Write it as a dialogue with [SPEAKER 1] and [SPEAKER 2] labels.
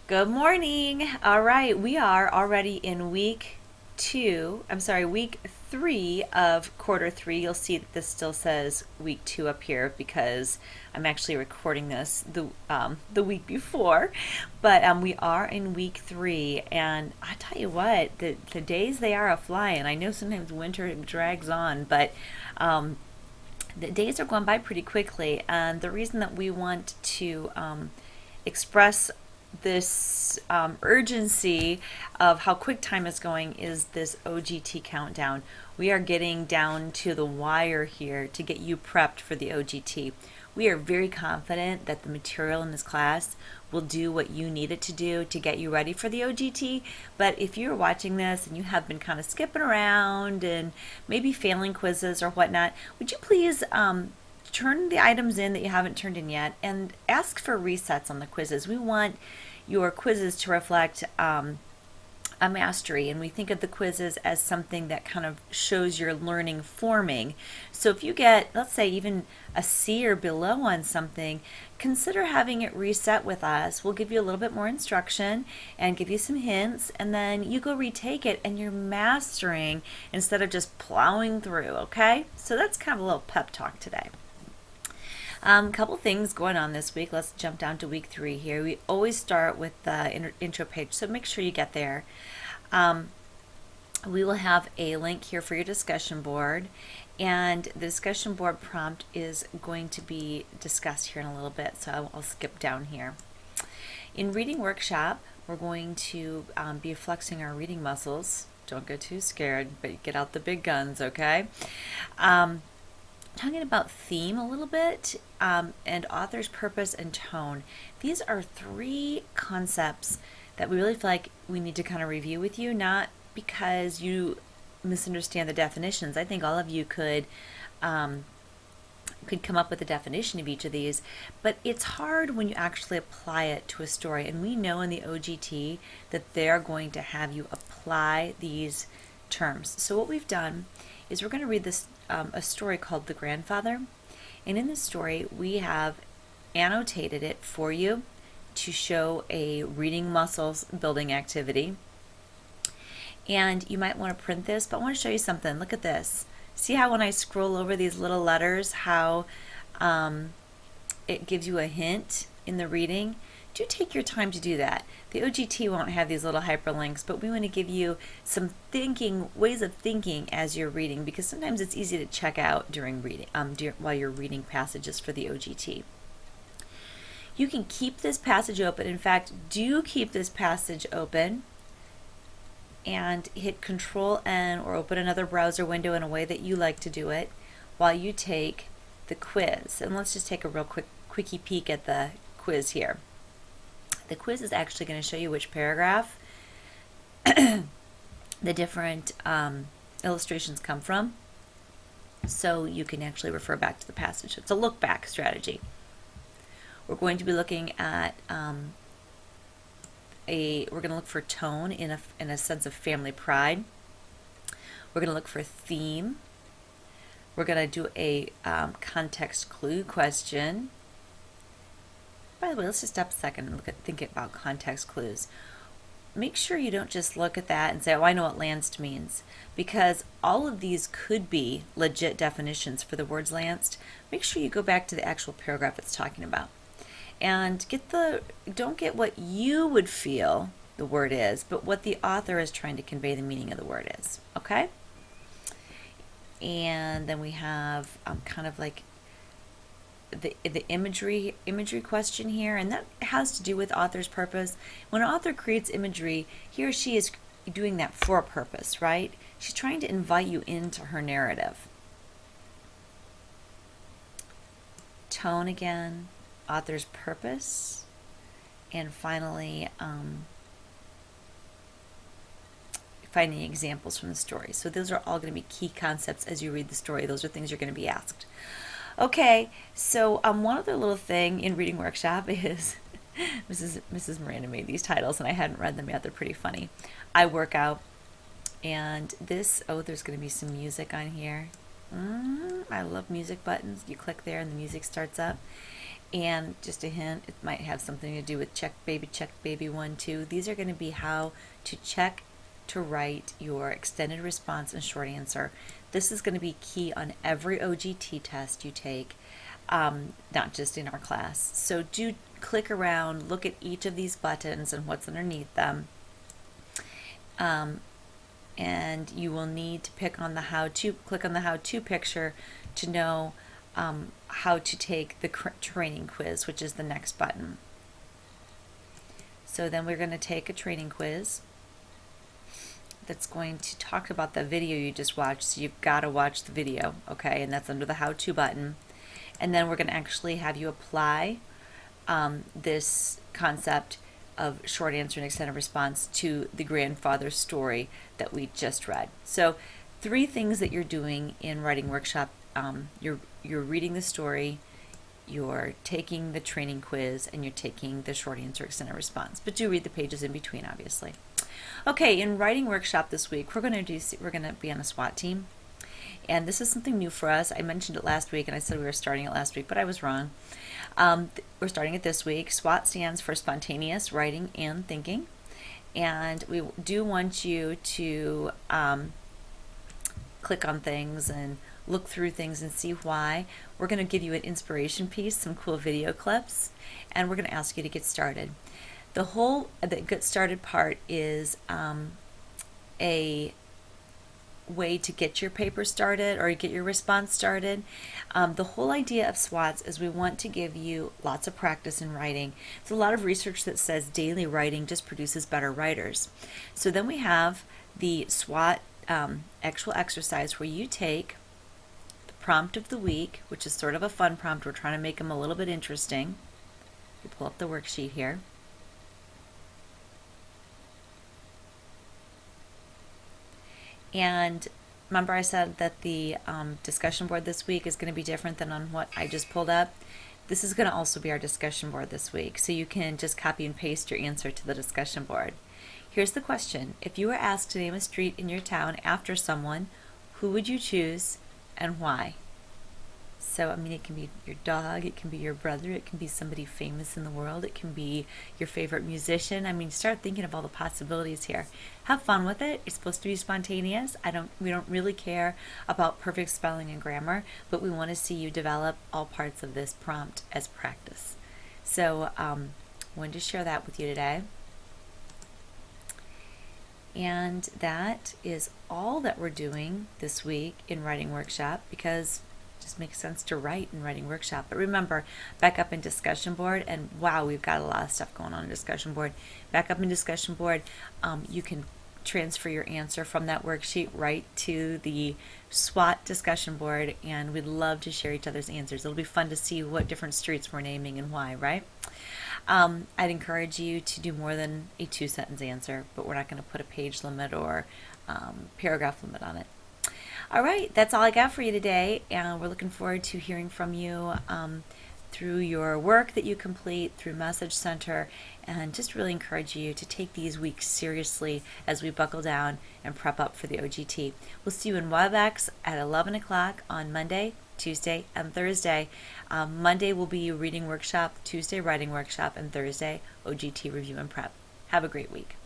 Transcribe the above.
[SPEAKER 1] Good morning. All right, we are already in week 3 of quarter 3. You'll see that this still says week 2 up here because I'm actually recording this the week before. But we are in week 3, and I tell you what, the days they are a flying. I know sometimes winter drags on, but the days are going by pretty quickly. And the reason that we want to express this urgency of how quick time is going is this OGT countdown. We are getting down to the wire here to get you prepped for the OGT. We are very confident that the material in this class will do what you need it to do to get you ready for the OGT. But if you're watching this and you have been kind of skipping around and maybe failing quizzes or whatnot, would you please turn the items in that you haven't turned in yet and ask for resets on the quizzes. We want your quizzes to reflect a mastery, and we think of the quizzes as something that kind of shows your learning forming. So if you get, let's say, even a C or below on something, consider having it reset with us. We'll give you a little bit more instruction and give you some hints, and then you go retake it and you're mastering instead of just plowing through, okay? So that's kind of a little pep talk today. Couple things going on this week. Let's jump down to week 3 here. We always start with the intro page, so make sure you get there. We will have a link here for your discussion board, and the discussion board prompt is going to be discussed here in a little bit, so I'll skip down here. In reading workshop, we're going to be flexing our reading muscles. Don't get too scared, but get out the big guns, okay? Talking about theme a little bit, and author's purpose and tone. These are 3 concepts that we really feel like we need to kind of review with you, not because you misunderstand the definitions. I think all of you could come up with a definition of each of these, but it's hard when you actually apply it to a story. And we know in the OGT that they're going to have you apply these terms. So what we've done is we're going to read this a story called The Grandfather, and in this story we have annotated it for you to show a reading muscles building activity. And you might want to print this, but I want to show you something. Look at this. See how when I scroll over these little letters, how it gives you a hint in the reading? Do take your time to do that. The OGT won't have these little hyperlinks, but we want to give you some ways of thinking as you're reading, because sometimes it's easy to check out during reading, while you're reading passages for the OGT. You can keep this passage open. In fact, do keep this passage open and hit Control N or open another browser window in a way that you like to do it while you take the quiz. And let's just take a real quickie peek at the quiz here. The quiz is actually going to show you which paragraph the different illustrations come from, so you can actually refer back to the passage. It's a look back strategy. We're going to be looking at we're going to look for tone in a sense of family pride. We're going to look for theme. We're going to do a context clue question. By the way, let's just stop a second and think about context clues. Make sure you don't just look at that and say, oh, I know what lanced means, because all of these could be legit definitions for the words lanced. Make sure you go back to the actual paragraph it's talking about. And don't get what you would feel the word is, but what the author is trying to convey the meaning of the word is, okay? And then we have kind of like the imagery question here, and that has to do with author's purpose. When an author creates imagery, he or she is doing that for a purpose, right? She's trying to invite you into her narrative. Tone again, author's purpose, and finally finding examples from the story. So those are all going to be key concepts as you read the story. Those are things you're going to be asked. Okay, so one other little thing in reading workshop is Mrs. Miranda made these titles, and I hadn't read them yet. They're pretty funny. I work out, and there's going to be some music on here. I love music buttons. You click there, and the music starts up. And just a hint, it might have something to do with check baby 1, 2. These are going to be how to check to write your extended response and short answer. This is going to be key on every OGT test you take, not just in our class. So do click around, look at each of these buttons and what's underneath them. And you will need to click on the how to picture to know how to take the training quiz, which is the next button. So then we're going to take a training quiz that's going to talk about the video you just watched. So you've got to watch the video, okay? And that's under the how to button. And then we're going to actually have you apply this concept of short answer and extended response to the grandfather story that we just read. So 3 things that you're doing in writing workshop. You're reading the story, you're taking the training quiz, and you're taking the short answer extended response. But do read the pages in between, obviously. Okay, in writing workshop this week, we're going to be on a SWAT team. And this is something new for us. I mentioned it last week, and I said we were starting it last week, but I was wrong. We're starting it this week. SWAT stands for Spontaneous Writing and Thinking. And we do want you to click on things and look through things and see why. We're going to give you an inspiration piece, some cool video clips, and we're going to ask you to get started. The get started part is a way to get your paper started or get your response started. The whole idea of SWATs is we want to give you lots of practice in writing. There's a lot of research that says daily writing just produces better writers. So then we have the SWAT actual exercise where you take the prompt of the week, which is sort of a fun prompt. We're trying to make them a little bit interesting. You pull up the worksheet here. And remember I said that the discussion board this week is going to be different than on what I just pulled up. This is going to also be our discussion board this week, so you can just copy and paste your answer to the discussion board. Here's the question. If you were asked to name a street in your town after someone, who would you choose and why? So, I mean, it can be your dog, it can be your brother, it can be somebody famous in the world, it can be your favorite musician. I mean, start thinking of all the possibilities here. Have fun with it. It's supposed to be spontaneous. We don't really care about perfect spelling and grammar, but we want to see you develop all parts of this prompt as practice. So, I wanted to share that with you today. And that is all that we're doing this week in Writing Workshop, because just makes sense to write in Writing Workshop. But remember, back up in discussion board, and wow, we've got a lot of stuff going on in discussion board. Back up in discussion board, you can transfer your answer from that worksheet right to the SWAT discussion board, and we'd love to share each other's answers. It'll be fun to see what different streets we're naming and why, right? I'd encourage you to do more than a 2-sentence answer, but we're not going to put a page limit or paragraph limit on it. All right, that's all I got for you today, and we're looking forward to hearing from you through your work that you complete through Message Center, and just really encourage you to take these weeks seriously as we buckle down and prep up for the OGT. We'll see you in WebEx at 11 o'clock on Monday, Tuesday, and Thursday. Monday will be Reading Workshop, Tuesday Writing Workshop, and Thursday OGT Review and Prep. Have a great week.